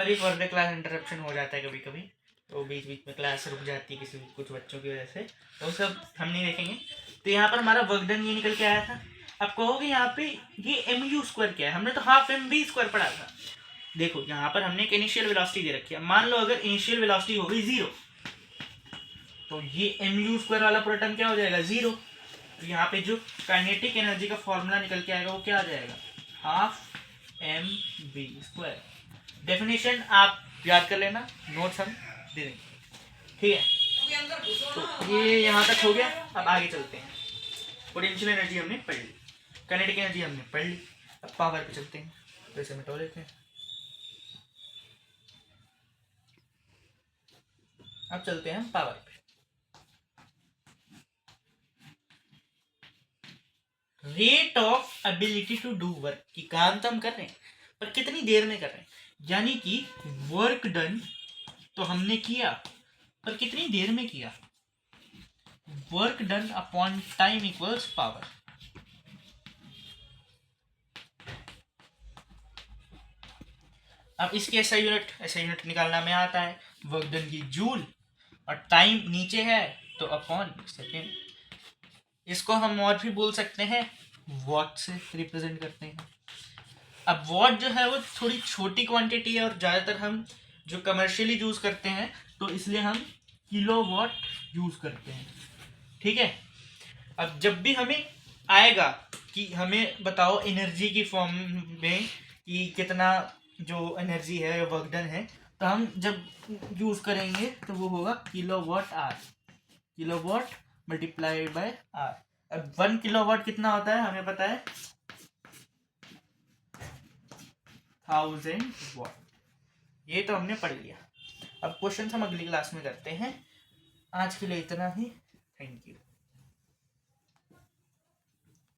Sorry for the class interruption हो जाता है कभी कभी, तो बीच बीच में क्लास रुक जाती है किसी कुछ बच्चों की वजह से, तो सब हम नहीं देखेंगे। तो यहाँ पर हमारा वर्क डन ये निकल के आया था। अब कहोगे यहाँ पे ये एम यू स्क्वायर क्या है, हमने तो हाफ एम बी स्क्वायर पढ़ा था। देखो यहाँ पर हमने एक इनिशियल वेलोसिटी दे रखी है, मान लो अगर इनिशियल वेलोसिटी हो गई 0, तो ये एम यू स्क्वायर वाला पूरा टर्म क्या हो जाएगा 0। तो यहाँ पे जो काइनेटिक एनर्जी का फॉर्मूला निकल के आएगा वो क्या आ जाएगा, half M B square. Definition आप याद कर लेना, नोट्स हम दे देंगे, ठीक है। तो ये यहाँ तक हो गया। अब आगे चलते हैं। पोटेंशियल एनर्जी हमने पढ़ ली, काइनेटिक एनर्जी हमने पढ़ ली, अब पावर पे चलते हैं। तो इसे मिटा लेते हैं। अब चलते हैं पावर पे। Rate of ability to do work, की काम तो हम कर रहे हैं पर कितनी देर में कर रहे हैं, यानी कि वर्क डन तो हमने किया पर कितनी देर में किया। Work done upon time equals power. अब इसके ऐसा यूनिट निकालना में आता है, वर्क डन की जूल और टाइम नीचे है तो अपॉन सेकेंड। इसको हम और भी बोल सकते हैं, वॉट से रिप्रेजेंट करते हैं। अब वॉट जो है वो थोड़ी छोटी क्वांटिटी है और ज़्यादातर हम जो कमर्शियली यूज़ करते हैं तो इसलिए हम किलो वॉट यूज़ करते हैं, ठीक है। अब जब भी हमें आएगा कि हमें बताओ एनर्जी की फॉर्म में कि कितना जो एनर्जी है वर्क डन है, तो हम जब यूज़ करेंगे तो वो होगा kilowatt R, kilowatt multiplied by R. अब 1 किलोवाट कितना होता है हमें पता है, 1000 वाट। ये तो हमने पढ़ लिया। अब क्वेश्चन हम अगली क्लास में करते हैं। आज के लिए इतना ही, थैंक यू।